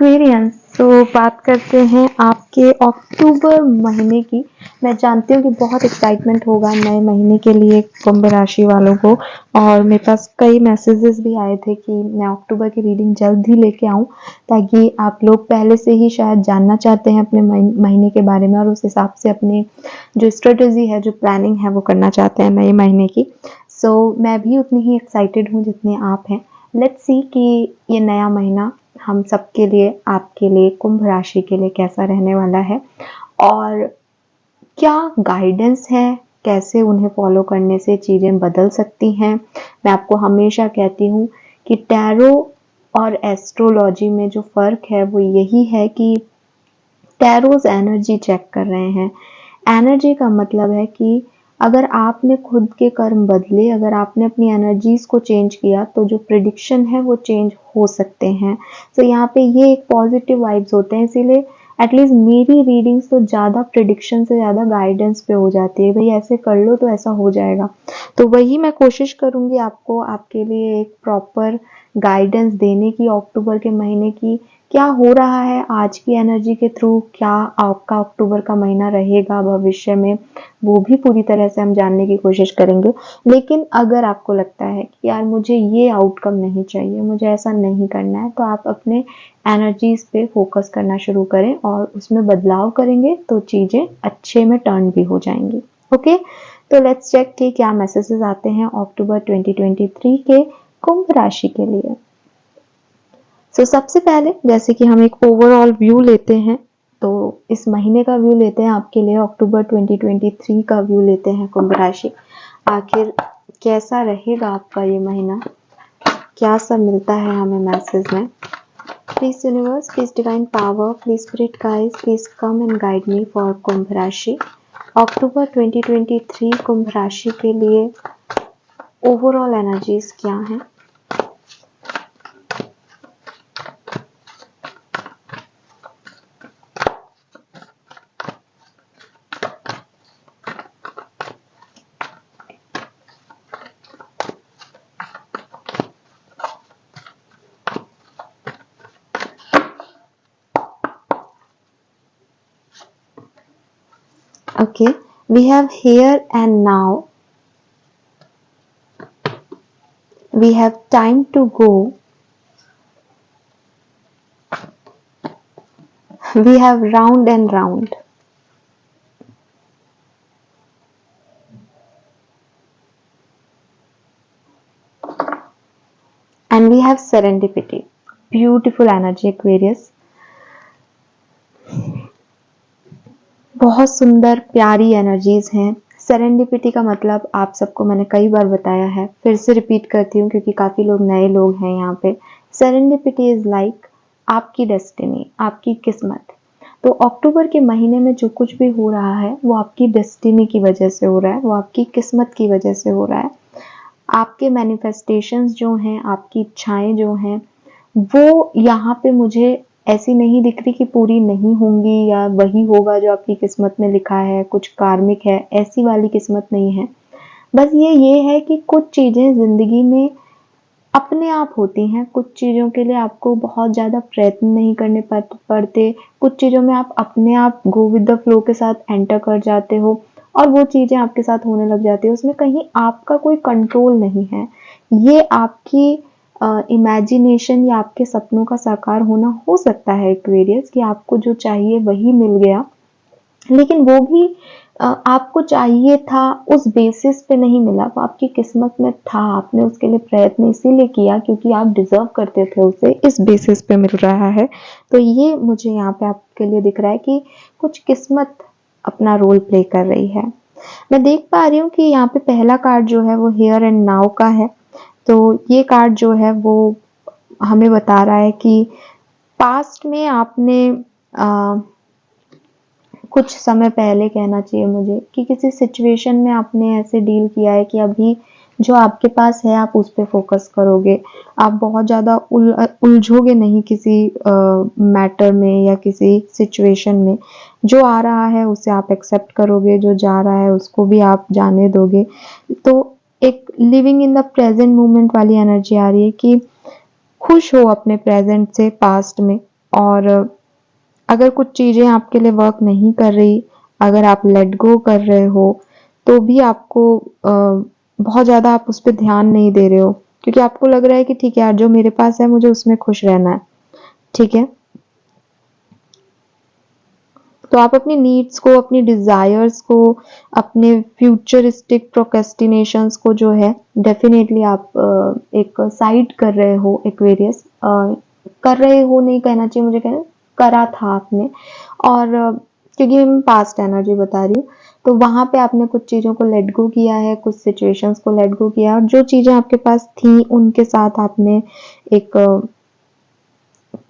Aquarians. तो बात करते हैं आपके अक्टूबर महीने की। मैं जानती हूँ कि बहुत एक्साइटमेंट होगा नए महीने के लिए कुंभ राशि वालों को, और मेरे पास कई मैसेजेस भी आए थे कि मैं अक्टूबर की रीडिंग जल्द ही लेके आऊँ, ताकि आप लोग पहले से ही शायद जानना चाहते हैं अपने महीने के बारे में, और उस हिसाब से अपने जो स्ट्रेटजी है, जो प्लानिंग है, वो करना चाहते हैं नए महीने की। सो मैं भी उतनी ही एक्साइटेड हूँ जितने आप हैं। लेट्स सी कि ये नया महीना हम सबके लिए, आपके लिए, कुंभ राशि के लिए कैसा रहने वाला है, और क्या गाइडेंस है, कैसे उन्हें फॉलो करने से चीज़ें बदल सकती हैं। मैं आपको हमेशा कहती हूँ कि टैरो और एस्ट्रोलॉजी में जो फ़र्क है वो यही है कि टैरोज एनर्जी चेक कर रहे हैं। एनर्जी का मतलब है कि अगर आपने खुद के कर्म बदले, अगर आपने अपनी एनर्जीज को चेंज किया, तो जो प्रिडिक्शन है वो चेंज हो सकते हैं। तो यहाँ पे ये एक पॉजिटिव वाइब्स होते हैं, इसीलिए एटलीस्ट मेरी रीडिंग्स तो ज़्यादा प्रिडिक्शन से ज़्यादा गाइडेंस पे हो जाती है। भाई ऐसे कर लो तो ऐसा हो जाएगा। तो वही मैं कोशिश करूँगी आपको, आपके लिए एक प्रॉपर गाइडेंस देने की अक्टूबर के महीने की। क्या हो रहा है आज की एनर्जी के थ्रू, क्या आपका अक्टूबर का महीना रहेगा भविष्य में, वो भी पूरी तरह से हम जानने की कोशिश करेंगे। लेकिन अगर आपको लगता है कि यार मुझे ये आउटकम नहीं चाहिए, मुझे ऐसा नहीं करना है, तो आप अपने एनर्जीज पे फोकस करना शुरू करें और उसमें बदलाव करेंगे तो चीज़ें अच्छे में टर्न भी हो जाएंगी। ओके, तो लेट्स चेक कि क्या मैसेजेस आते हैं अक्टूबर 2023 के कुंभ राशि के लिए। सबसे पहले जैसे कि हम एक ओवरऑल व्यू लेते हैं, तो इस महीने का व्यू लेते हैं आपके लिए, अक्टूबर 2023 का व्यू लेते हैं कुंभ राशि। आखिर कैसा रहेगा आपका ये महीना, क्या सब मिलता है हमें मैसेज में। Please universe, please divine power, please spirit guides, please come and guide me for Kumbh rashi. October 2023 कुंभ राशि के लिए ओवरऑल एनर्जीज क्या हैं। Okay, we have here and now. We have time to go. We have round and round. And we have serendipity. Beautiful energy, Aquarius. बहुत सुंदर प्यारी energies हैं। Serendipity का मतलब आप सबको मैंने कई बार बताया है, फिर से रिपीट करती हूँ क्योंकि काफ़ी लोग नए लोग हैं यहाँ पे। सेरेंडिपिटी इज़ लाइक आपकी डेस्टिनी, आपकी किस्मत। तो अक्टूबर के महीने में जो कुछ भी हो रहा है वो आपकी डेस्टिनी की वजह से हो रहा है, वो आपकी किस्मत की वजह से हो रहा है। आपके मैनिफेस्टेशंस जो हैं, आपकी इच्छाएं जो हैं, वो यहाँ पे मुझे ऐसी नहीं दिख रही कि पूरी नहीं होंगी या वही होगा जो आपकी किस्मत में लिखा है, कुछ कार्मिक है, ऐसी वाली किस्मत नहीं है। बस ये है कि कुछ चीज़ें ज़िंदगी में अपने आप होती हैं, कुछ चीज़ों के लिए आपको बहुत ज़्यादा प्रयत्न नहीं करने पड़ते, कुछ चीज़ों में आप अपने आप गो विद द फ्लो के साथ एंटर कर जाते हो और वो चीज़ें आपके साथ होने लग जाती है। उसमें कहीं आपका कोई कंट्रोल नहीं है। ये आपकी इमेजिनेशन या आपके सपनों का साकार होना हो सकता है एक्वेरियस, कि आपको जो चाहिए वही मिल गया, लेकिन वो भी आपको चाहिए था उस बेसिस पे नहीं मिला, वो आपकी किस्मत में था, आपने उसके लिए प्रयत्न इसीलिए किया क्योंकि आप डिजर्व करते थे उसे, इस बेसिस पे मिल रहा है। तो ये मुझे यहाँ पे आपके लिए दिख रहा है कि कुछ किस्मत अपना रोल प्ले कर रही है। मैं देख पा रही हूँ कि यहाँ पे पहला कार्ड जो है वो हियर एंड नाउ का है। तो ये कार्ड जो है वो हमें बता रहा है कि पास्ट में आपने कुछ समय पहले कहना चाहिए मुझे, कि किसी सिचुएशन में आपने ऐसे डील किया है कि अभी जो आपके पास है आप उस पर फोकस करोगे, आप बहुत ज़्यादा उलझोगे नहीं किसी मैटर में या किसी सिचुएशन में। जो आ रहा है उसे आप एक्सेप्ट करोगे, जो जा रहा है उसको भी आप जाने दोगे। तो एक living in the present moment वाली एनर्जी आ रही है कि खुश हो अपने प्रेजेंट से, पास्ट में और अगर कुछ चीज़ें आपके लिए वर्क नहीं कर रही, अगर आप लेट गो कर रहे हो, तो भी आपको बहुत ज़्यादा आप उस पे ध्यान नहीं दे रहे हो, क्योंकि आपको लग रहा है कि ठीक है यार, जो मेरे पास है मुझे उसमें खुश रहना है, ठीक है? तो आप अपनी नीड्स को, अपनी डिज़ायर्स को, अपने फ्यूचरिस्टिक प्रोक्रेस्टिनेशंस को जो है डेफ़िनेटली आप एक साइड कर रहे हो एक्वेरियस। कर रहे हो नहीं कहना चाहिए, मुझे कहना करा था आपने। और क्योंकि मैं पास्ट एनर्जी बता रही हूँ, तो वहाँ पे आपने कुछ चीज़ों को लेट गो किया है, कुछ सिचुएशंस को लेट गो किया, और जो चीज़ें आपके पास थी उनके साथ आपने एक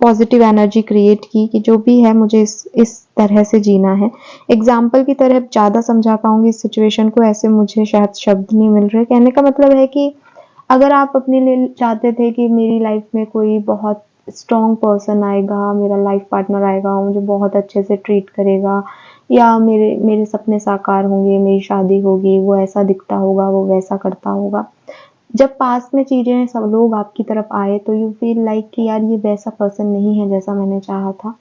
पॉजिटिव एनर्जी क्रिएट की कि जो भी है मुझे इस तरह से जीना है। एग्जाम्पल की तरह ज़्यादा समझा पाऊंगी इस सिचुएशन को, ऐसे मुझे शायद शब्द नहीं मिल रहे। कहने का मतलब है कि अगर आप अपने लिए चाहते थे कि मेरी लाइफ में कोई बहुत स्ट्रॉन्ग पर्सन आएगा, मेरा लाइफ पार्टनर आएगा, मुझे बहुत अच्छे से ट्रीट करेगा, या मेरे मेरे सपने साकार होंगे, मेरी शादी होगी, वो ऐसा दिखता होगा, वो वैसा करता होगा। जब पास में चीज़ें सब लोग आपकी तरफ आए तो यू फील लाइक कि यार ये वैसा पर्सन नहीं है जैसा मैंने चाहा था,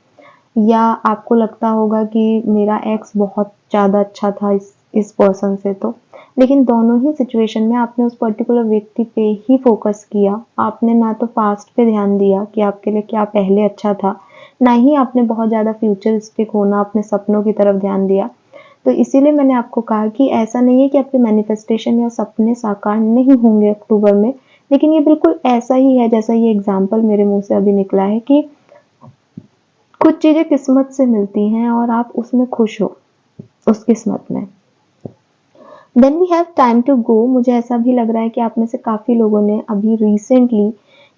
या आपको लगता होगा कि मेरा एक्स बहुत ज़्यादा अच्छा था इस पर्सन से। तो लेकिन दोनों ही सिचुएशन में आपने उस पर्टिकुलर व्यक्ति पे ही फोकस किया। आपने ना तो पास्ट पे ध्यान दिया कि आपके लिए क्या पहले अच्छा था, ना ही आपने बहुत ज़्यादा फ्यूचरिस्टिक होना, अपने सपनों की तरफ ध्यान दिया। तो इसीलिए मैंने आपको कहा कि ऐसा नहीं है कि आपके मैनिफेस्टेशन या सपने साकार नहीं होंगे अक्टूबर में, लेकिन ये बिल्कुल ऐसा ही है जैसा ये एग्जाम्पल मेरे मुंह से अभी निकला है कि कुछ चीज़ें किस्मत से मिलती हैं और आप उसमें खुश हो, उस किस्मत में। Then we have time to go. मुझे ऐसा भी लग रहा है कि आप में से काफ़ी लोगों ने अभी रिसेंटली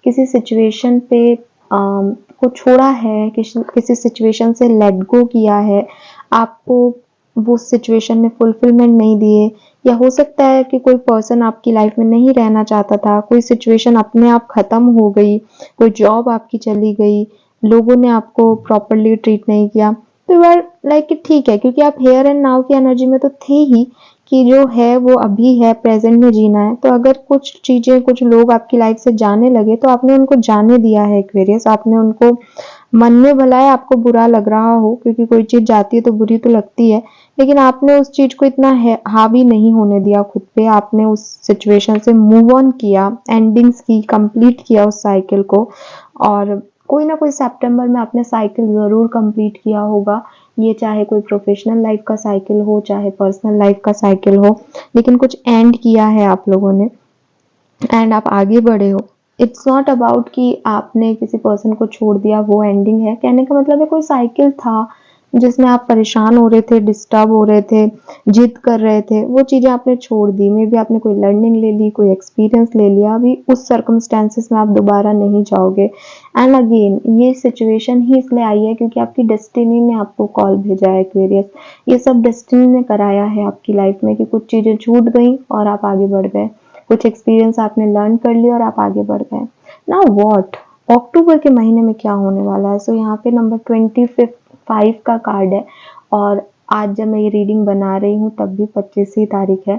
किसी सिचुएशन पे को छोड़ा है, किसी सिचुएशन से लेट गो किया है, आपको वो सिचुएशन में फुलफिलमेंट नहीं दिए, या हो सकता है कि कोई पर्सन आपकी लाइफ में नहीं रहना चाहता था, कोई सिचुएशन अपने आप खत्म हो गई, कोई जॉब आपकी चली गई, लोगों ने आपको प्रॉपरली ट्रीट नहीं किया, तो यू आर लाइक कि ठीक है, क्योंकि आप हेयर एंड नाउ की एनर्जी में तो थे ही कि जो है वो अभी है, प्रेजेंट में जीना है। तो अगर कुछ चीजें, कुछ लोग आपकी लाइफ से जाने लगे तो आपने उनको जाने दिया है एक्वेरियस, आपने उनको मन में भला है आपको बुरा लग रहा हो, क्योंकि कोई चीज जाती है तो बुरी तो लगती है, लेकिन आपने उस चीज को इतना हावी नहीं होने दिया खुद पे। आपने उस सिचुएशन से मूव ऑन किया, एंडिंग्स की, कंप्लीट किया उस साइकिल को, और कोई ना कोई सितंबर में आपने साइकिल जरूर कंप्लीट किया होगा। ये चाहे कोई प्रोफेशनल लाइफ का साइकिल हो, चाहे पर्सनल लाइफ का साइकिल हो, लेकिन कुछ एंड किया है आप लोगों ने, एंड आप आगे बढ़े हो। इट्स नॉट अबाउट कि आपने किसी पर्सन को छोड़ दिया, वो एंडिंग है। कहने का मतलब है कोई साइकिल था जिसमें आप परेशान हो रहे थे, डिस्टर्ब हो रहे थे, जिद कर रहे थे, वो चीज़ें आपने छोड़ दी। मे बी आपने कोई लर्निंग ले ली, कोई एक्सपीरियंस ले लिया, अभी उस सर्कमस्टेंसेस में आप दोबारा नहीं जाओगे। एंड अगेन ये सिचुएशन ही इसलिए आई है क्योंकि आपकी डेस्टिनी ने आपको कॉल भेजा है एक्वेरियस। ये सब डेस्टिनी ने कराया है आपकी लाइफ में कि कुछ चीज़ें छूट गई और आप आगे बढ़ गए, कुछ एक्सपीरियंस आपने लर्न कर लिया और आप आगे बढ़ गए। नाउ व्हाट, अक्टूबर के महीने में क्या होने वाला है? सो यहाँ पे नंबर 25 का कार्ड है, और आज जब मैं ये रीडिंग बना रही हूँ तब भी 25 तारीख है,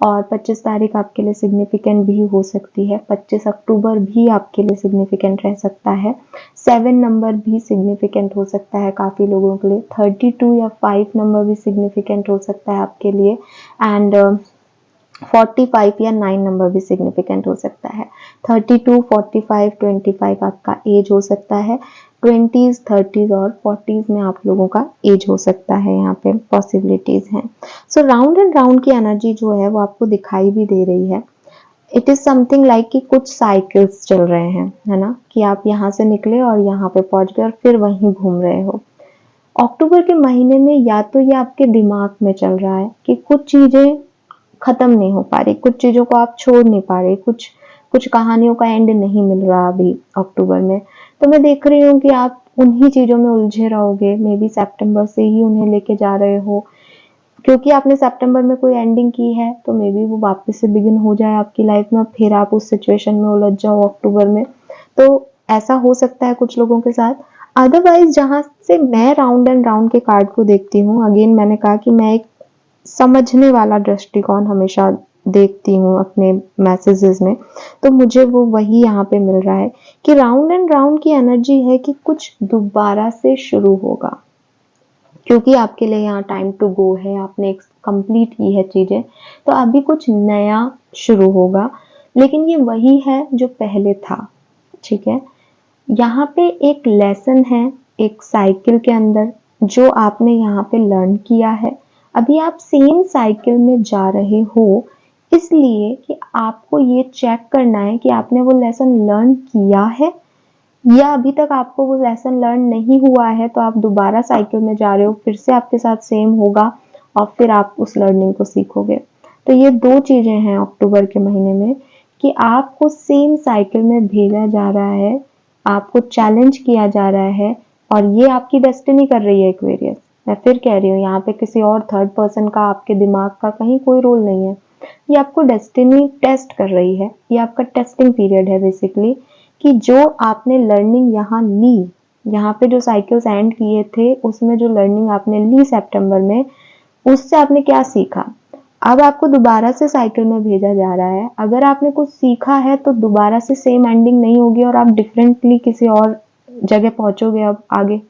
और 25 तारीख आपके लिए सिग्निफिकेंट भी हो सकती है। 25 अक्टूबर भी आपके लिए सिग्निफिकेंट रह सकता है। 7 नंबर भी सिग्निफिकेंट हो सकता है काफ़ी लोगों के लिए। 32 या 5 नंबर भी सिग्निफिकेंट हो सकता है आपके लिए। एंड 45 या 9 नंबर भी सिग्निफिकेंट हो सकता है। 32, 45, 25 आपका एज हो सकता है। 20s, 30s और 40s में आप लोगों का एज हो सकता है, यहाँ पे पॉसिबिलिटीज हैं। सो राउंड एंड राउंड की एनर्जी जो है वो आपको दिखाई भी दे रही है। इट इज समथिंग लाइक कि कुछ साइकिल्स चल रहे हैं, है ना, कि आप यहाँ से निकले और यहाँ पे पहुंच गए और फिर वहीं घूम रहे हो। अक्टूबर के महीने में या तो ये आपके दिमाग में चल रहा है कि कुछ चीजें खत्म नहीं हो पा रही, कुछ चीजों को आप छोड़ नहीं पा रहे, कुछ कुछ कहानियों का एंड नहीं मिल रहा अभी अक्टूबर में। तो मैं देख रही हूँ कि आप उन्हीं चीजों में उलझे रहोगे, मे बी सितंबर से ही उन्हें लेके जा रहे हो, क्योंकि आपने सितंबर में कोई एंडिंग की है तो मे बी वो वापस से बिगिन हो जाए आपकी लाइफ में, फिर आप उस सिचुएशन में उलझ जाओ अक्टूबर में। तो ऐसा हो सकता है कुछ लोगों के साथ। अदरवाइज जहां से मैं राउंड एंड राउंड के कार्ड को देखती हूँ, अगेन मैंने कहा कि मैं एक समझने वाला दृष्टिकोण हमेशा देखती हूँ अपने मैसेजेस में, तो मुझे वो वही यहाँ पे मिल रहा है कि राउंड एंड राउंड की एनर्जी है कि कुछ दोबारा से शुरू होगा, क्योंकि आपके लिए यहाँ टाइम टू गो है, आपने कंप्लीट की है चीजें, तो अभी कुछ नया शुरू होगा, लेकिन ये वही है जो पहले था। ठीक है, यहाँ पे एक लेसन है एक साइकिल के अंदर जो आपने यहाँ पे लर्न किया है। अभी आप सेम साइकिल में जा रहे हो, इसलिए कि आपको ये चेक करना है कि आपने वो लेसन लर्न किया है या अभी तक आपको वो लेसन लर्न नहीं हुआ है, तो आप दोबारा साइकिल में जा रहे हो, फिर से आपके साथ सेम होगा और फिर आप उस लर्निंग को सीखोगे। तो ये दो चीजें हैं अक्टूबर के महीने में कि आपको सेम साइकिल में भेजा जा रहा है, आपको चैलेंज किया जा रहा है और ये आपकी डेस्टिनी कर रही है एक्वेरियस। मैं फिर कह रही हूँ, यहाँ पे किसी और थर्ड पर्सन का, आपके दिमाग का कहीं कोई रोल नहीं है। ये आपको डेस्टिनी टेस्ट कर रही है, ये आपका टेस्टिंग पीरियड है बेसिकली, कि जो आपने लर्निंग यहाँ ली, यहाँ पे जो साइकिल्स एंड किए थे उसमें जो लर्निंग आपने ली सितंबर में, उससे आपने क्या सीखा। अब आपको दोबारा से साइकिल में भेजा जा रहा है, अगर आपने कुछ सीखा है तो दोबारा से सेम एंडिंग नहीं होगी और आप डिफरेंटली किसी और जगह पहुंचोगे अब आगे।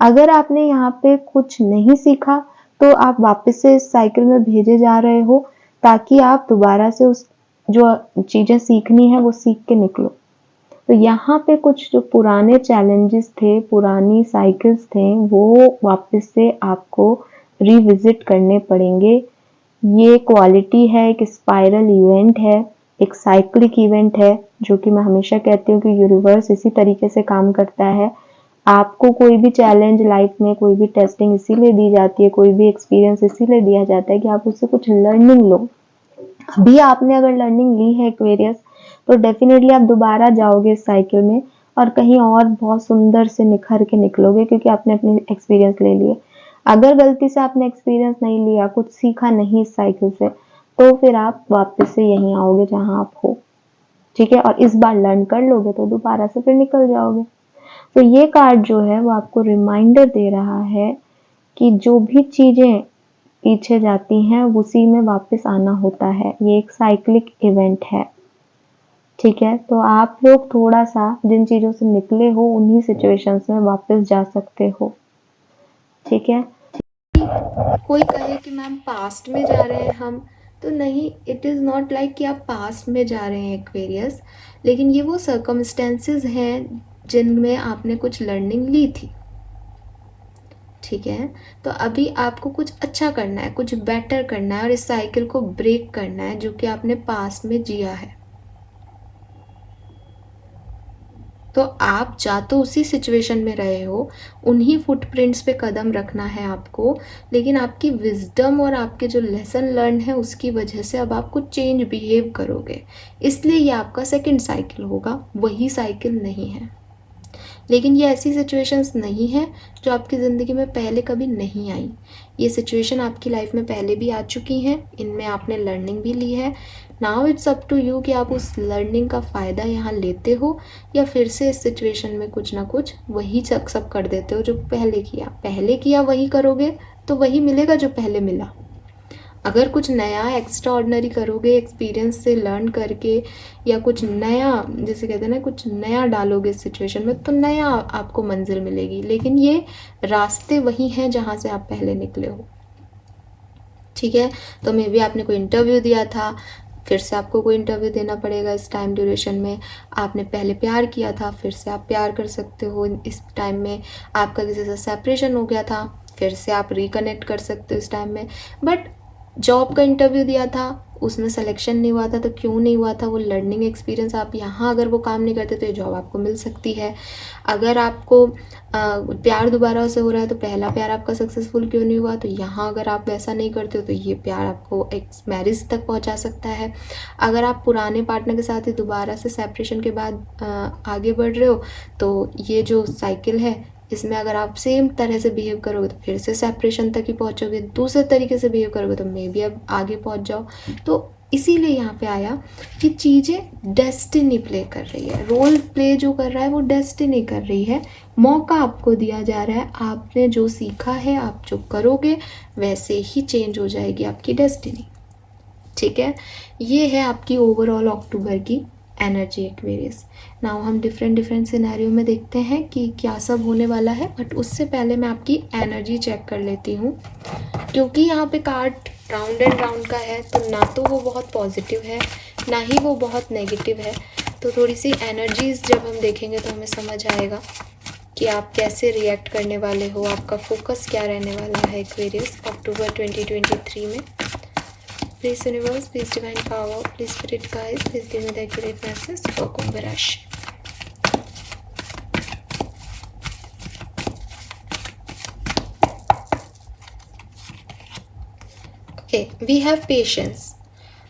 अगर आपने यहाँ पे कुछ नहीं सीखा तो आप वापस से इस साइकिल में भेजे जा रहे हो, ताकि आप दोबारा से उस जो चीजें सीखनी है वो सीख के निकलो। तो यहाँ पे कुछ जो पुराने चैलेंजेस थे, पुरानी साइकिल्स थे, वो वापस से आपको रिविजिट करने पड़ेंगे। ये क्वालिटी है, एक स्पाइरल इवेंट है, एक साइक्लिक इवेंट है, जो कि मैं हमेशा कहती हूँ कि यूनिवर्स इसी तरीके से काम करता है। आपको कोई भी चैलेंज लाइफ में, कोई भी टेस्टिंग इसीलिए दी जाती है, कोई भी एक्सपीरियंस इसीलिए दिया जाता है कि आप उससे कुछ लर्निंग लो। अभी आपने अगर लर्निंग ली है एक्वेरियस, तो डेफिनेटली आप दोबारा जाओगे इस साइकिल में और कहीं और बहुत सुंदर से निखर के निकलोगे, क्योंकि आपने अपने एक्सपीरियंस ले लिए। अगर गलती से आपने एक्सपीरियंस नहीं लिया, कुछ सीखा नहीं इस साइकिल से, तो फिर आप वापस से यहीं आओगे जहां आप हो। ठीक है, और इस बार लर्न कर लोगे तो दोबारा से फिर निकल जाओगे। तो ये कार्ड जो है वो आपको रिमाइंडर दे रहा है कि जो भी चीजें पीछे जाती हैं उसी में वापस आना होता है। ये एक साइक्लिक इवेंट है। ठीक है, तो आप लोग थोड़ा सा जिन चीजों से निकले हो उन्हीं सिचुएशंस में वापस जा सकते हो। ठीक है, कोई कहे कि मैम पास्ट में जा रहे हैं हम, तो नहीं, इट इज़ नॉट लाइक कि आप पास्ट में जा रहे हैं एक्वेरियस, लेकिन ये वो सर्कमस्टेंसेस हैं जिनमें आपने कुछ लर्निंग ली थी। ठीक है, तो अभी आपको कुछ अच्छा करना है, कुछ बेटर करना है और इस साइकिल को ब्रेक करना है जो कि आपने पास्ट में जिया है। तो आप जा तो उसी सिचुएशन में रहे हो, उन्हीं फुटप्रिंट्स पे कदम रखना है आपको, लेकिन आपकी विजडम और आपके जो लेसन लर्न है उसकी वजह से अब आप कुछ चेंज बिहेव करोगे, इसलिए ये आपका सेकंड साइकिल होगा, वही साइकिल नहीं है। लेकिन ये ऐसी सिचुएशंस नहीं है जो आपकी ज़िंदगी में पहले कभी नहीं आई। ये सिचुएशन आपकी लाइफ में पहले भी आ चुकी हैं, इनमें आपने लर्निंग भी ली है। Now it's up to you कि आप उस लर्निंग का फ़ायदा यहाँ लेते हो या फिर से इस सिचुएशन में कुछ ना कुछ वही सब कर देते हो जो पहले किया वही करोगे तो वही मिलेगा जो पहले मिला। अगर कुछ नया एक्स्ट्रा ऑर्डिनरी करोगे एक्सपीरियंस से लर्न करके, या कुछ नया, जैसे कहते हैं ना, कुछ नया डालोगे इस सिचुएशन में, तो नया आपको मंजिल मिलेगी, लेकिन ये रास्ते वही हैं जहाँ से आप पहले निकले हो। ठीक है, तो मे बी आपने कोई इंटरव्यू दिया था, फिर से आपको कोई इंटरव्यू देना पड़ेगा इस टाइम ड्यूरेशन में। आपने पहले प्यार किया था, फिर से आप प्यार कर सकते हो इस टाइम में। आपका किसी से सेपरेशन हो गया था, फिर से आप रिकनेक्ट कर सकते हो इस टाइम में। बट जॉब का इंटरव्यू दिया था, उसमें सिलेक्शन नहीं हुआ था, तो क्यों नहीं हुआ था? वो लर्निंग एक्सपीरियंस, आप यहाँ अगर वो काम नहीं करते तो ये जॉब आपको मिल सकती है। अगर आपको प्यार दोबारा से हो रहा है तो पहला प्यार आपका सक्सेसफुल क्यों नहीं हुआ, तो यहाँ अगर आप वैसा नहीं करते हो तो ये प्यार आपको एक मैरिज तक पहुँचा सकता है। अगर आप पुराने पार्टनर के साथ ही दोबारा से सेपरेशन के बाद आगे बढ़ रहे हो, तो ये जो साइकिल है इसमें अगर आप सेम तरह से बिहेव करोगे तो फिर से सेपरेशन तक ही पहुँचोगे, दूसरे तरीके से बिहेव करोगे तो मे बी अब आगे पहुँच जाओ। तो इसीलिए यहाँ पे आया कि चीज़ें डेस्टिनी प्ले कर रही है, रोल प्ले जो कर रहा है वो डेस्टिनी कर रही है। मौका आपको दिया जा रहा है, आपने जो सीखा है आप जो करोगे वैसे ही चेंज हो जाएगी आपकी डेस्टिनी। ठीक है, ये है आपकी ओवरऑल अक्टूबर की एनर्जी एक्वेरियस। नाउ हम डिफरेंट सिनेरियो में देखते हैं कि क्या सब होने वाला है, बट उससे पहले मैं आपकी एनर्जी चेक कर लेती हूँ। क्योंकि यहाँ पे कार्ड राउंड एंड राउंड का है, तो ना तो वो बहुत पॉजिटिव है ना ही वो बहुत नेगेटिव है। तो थोड़ी सी एनर्जीज जब हम देखेंगे तो हमें समझ आएगा कि आप कैसे रिएक्ट करने वाले हो, आपका फोकस क्या रहने वाला है एक्वेरियस अक्टूबर 2023 में। Please universe, please divine power, please spirit guide, please give me the accurate message for Kumbh rashi. Okay, we have patience.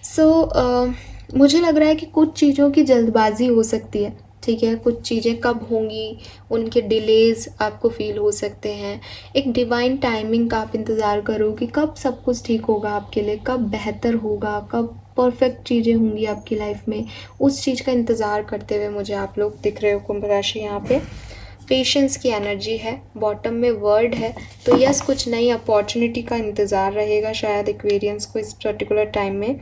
So मुझे लग रहा है कि कुछ चीज़ों की जल्दबाजी हो सकती है, ठीक है। कुछ चीज़ें कब होंगी उनके डिलेज़ आपको फील हो सकते हैं। एक डिवाइन टाइमिंग का आप इंतज़ार करो कि कब सब कुछ ठीक होगा आपके लिए, कब बेहतर होगा, कब परफेक्ट चीज़ें होंगी आपकी लाइफ में। उस चीज़ का इंतज़ार करते हुए मुझे आप लोग दिख रहे हो कुंभ राशि। यहाँ पे पेशेंस की एनर्जी है, बॉटम में वर्ड है, तो यस कुछ नई अपॉर्चुनिटी का इंतज़ार रहेगा शायद एक्वेरियंस को इस पर्टिकुलर टाइम में,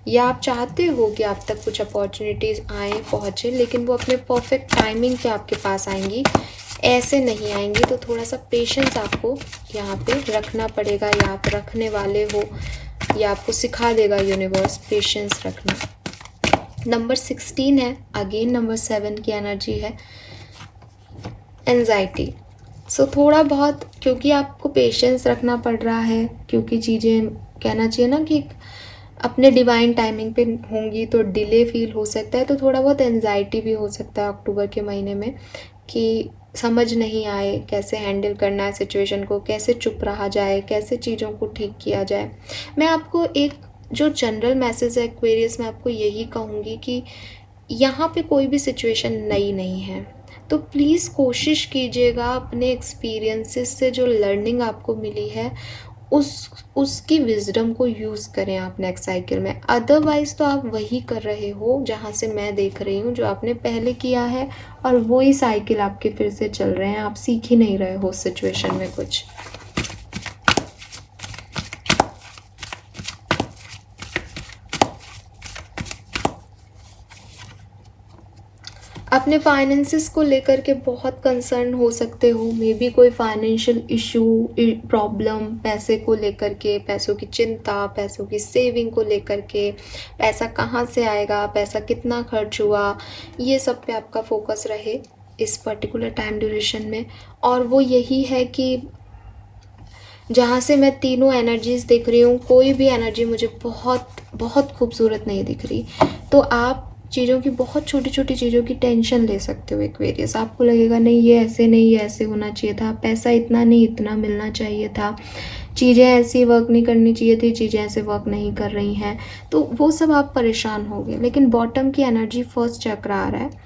या आप चाहते हो कि आप तक कुछ अपॉर्चुनिटीज़ आए पहुँचे, लेकिन वो अपने परफेक्ट टाइमिंग पे आपके पास आएंगी, ऐसे नहीं आएंगी। तो थोड़ा सा पेशेंस आपको यहाँ पे रखना पड़ेगा, या आप रखने वाले हो, या आपको सिखा देगा यूनिवर्स पेशेंस रखना। नंबर 16 है, अगेन नंबर 7 की एनर्जी है, एंजाइटी। सो थोड़ा बहुत, क्योंकि आपको पेशेंस रखना पड़ रहा है, क्योंकि चीज़ें कहना चाहिए ना कि अपने डिवाइन टाइमिंग पे होंगी तो डिले फील हो सकता है, तो थोड़ा बहुत एंजाइटी भी हो सकता है अक्टूबर के महीने में कि समझ नहीं आए कैसे हैंडल करना है सिचुएशन को, कैसे चुप रहा जाए, कैसे चीज़ों को ठीक किया जाए। मैं आपको एक जो जनरल मैसेज है एक्वेरियस में आपको यही कहूँगी कि यहाँ पे कोई भी सिचुएशन नई नहीं है, तो प्लीज़ कोशिश कीजिएगा अपने एक्सपीरियंसेस से जो लर्निंग आपको मिली है उसकी विजडम को यूज़ करें आप नेक्स्ट साइकिल में। अदरवाइज़ तो आप वही कर रहे हो जहाँ से मैं देख रही हूँ, जो आपने पहले किया है, और वही साइकिल आपके फिर से चल रहे हैं, आप सीख ही नहीं रहे हो उस सिचुएशन में कुछ। अपने फाइनेंसिस को लेकर के बहुत कंसर्न हो सकते हो, मे बी कोई फाइनेंशियल इशू, प्रॉब्लम, पैसे को लेकर के, पैसों की चिंता, पैसों की सेविंग को लेकर के, पैसा कहाँ से आएगा, पैसा कितना खर्च हुआ, ये सब पे आपका फोकस रहे इस पर्टिकुलर टाइम ड्यूरेशन में। और वो यही है कि जहाँ से मैं तीनों एनर्जीज़ देख रही हूँ, कोई भी एनर्जी मुझे बहुत बहुत खूबसूरत नहीं दिख रही। तो आप चीज़ों की, बहुत छोटी छोटी चीज़ों की टेंशन ले सकते हो एक्वेरियस। आपको लगेगा नहीं ये ऐसे नहीं, ये ऐसे होना चाहिए था, पैसा इतना नहीं इतना मिलना चाहिए था, चीज़ें ऐसी वर्क नहीं करनी चाहिए थी, चीज़ें ऐसे वर्क नहीं कर रही हैं, तो वो सब आप परेशान हो गए। लेकिन बॉटम की एनर्जी फर्स्ट चक्र आ रहा है,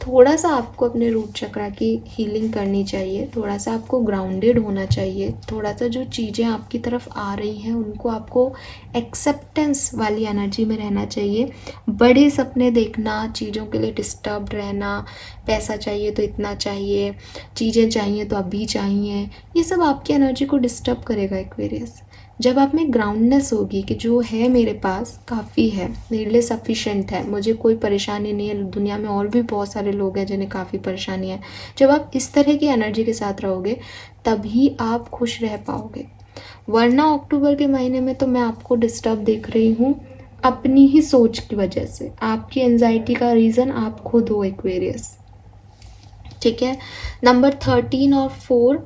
थोड़ा सा आपको अपने रूट चक्रा की हीलिंग करनी चाहिए, थोड़ा सा आपको ग्राउंडेड होना चाहिए, थोड़ा सा जो चीज़ें आपकी तरफ आ रही हैं उनको आपको एक्सेप्टेंस वाली एनर्जी में रहना चाहिए। बड़े सपने देखना, चीज़ों के लिए डिस्टर्ब्ड रहना, पैसा चाहिए तो इतना चाहिए, चीज़ें चाहिए तो अभी चाहिए, ये सब आपकी एनर्जी को डिस्टर्ब करेगा एक्वेरियस। जब आप में ग्राउंडनेस होगी कि जो है मेरे पास काफ़ी है, मेरे लिए सफिशेंट है, मुझे कोई परेशानी नहीं है, दुनिया में और भी बहुत सारे लोग हैं जिन्हें काफ़ी परेशानी है, जब आप इस तरह की एनर्जी के साथ रहोगे तभी आप खुश रह पाओगे। वरना अक्टूबर के महीने में तो मैं आपको डिस्टर्ब देख रही हूँ अपनी ही सोच की वजह से। आपकी एंजाइटी का रीज़न आप खुद हो एक्वेरियस, ठीक है। नंबर 13 और 4,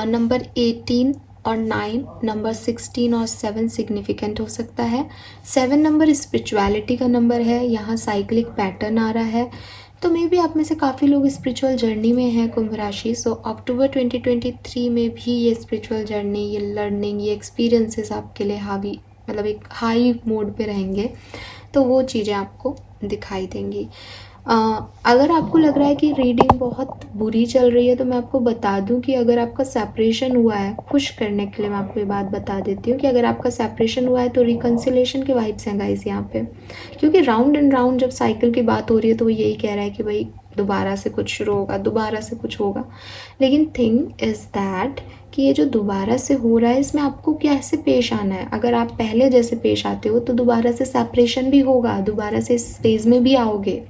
नंबर 18 और 9, नंबर 16 और 7 सिग्निफिकेंट हो सकता है। 7 नंबर स्पिरिचुअलिटी का नंबर है, यहाँ साइक्लिक पैटर्न आ रहा है, तो मे बी आप में से काफ़ी लोग स्पिरिचुअल जर्नी में हैं कुंभ राशि। सो अक्टूबर 2023 में भी ये स्पिरिचुअल जर्नी, ये लर्निंग, ये एक्सपीरियंसेस आपके लिए हावी, मतलब एक हाई मोड पे रहेंगे, तो वो चीज़ें आपको दिखाई देंगी। अगर आपको लग रहा है कि रीडिंग बहुत बुरी चल रही है, तो मैं आपको बता दूं कि अगर आपका सेपरेशन हुआ है, खुश करने के लिए मैं आपको ये बात बता देती हूँ कि अगर आपका सेपरेशन हुआ है तो रिकन्सिलेशन के वाइब्स हैं गाइस यहाँ पे। क्योंकि राउंड एंड राउंड जब साइकिल की बात हो रही है तो वो यही कह रहा है कि भाई दोबारा से कुछ शुरू होगा, दोबारा से कुछ होगा। लेकिन थिंग इज़ दैट कि ये जो दोबारा से हो रहा है इसमें आपको कैसे पेश आना है। अगर आप पहले जैसे पेश आते हो तो दोबारा से सेपरेशन भी होगा, दोबारा से इस फेज़ में भी आओगे,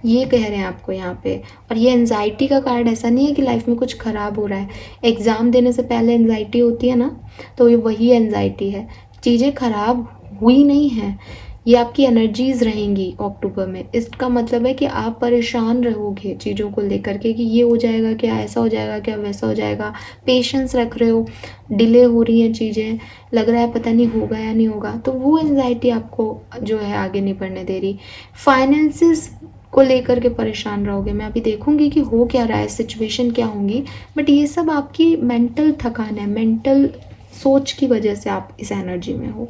ये कह रहे हैं आपको यहाँ पे। और ये एनजाइटी का कार्ड ऐसा नहीं है कि लाइफ में कुछ ख़राब हो रहा है। एग्ज़ाम देने से पहले एनजाइटी होती है ना, तो ये वही एनजाइटी है। चीज़ें ख़राब हुई नहीं हैं, ये आपकी एनर्जीज़ रहेंगी अक्टूबर में। इसका मतलब है कि आप परेशान रहोगे चीज़ों को लेकर के कि ये हो जाएगा क्या, ऐसा हो जाएगा क्या, वैसा हो जाएगा। पेशेंस रख रहे हो, डिले हो रही हैं चीज़ें, लग रहा है पता नहीं होगा या नहीं होगा, तो वो एंजाइटी आपको जो है आगे नहीं बढ़ने दे रही। फाइनेंसिस को लेकर के परेशान रहोगे। मैं अभी देखूंगी कि हो क्या रहा है, सिचुएशन क्या होंगी, बट ये सब आपकी मेंटल थकान है, मेंटल सोच की वजह से आप इस एनर्जी में हो।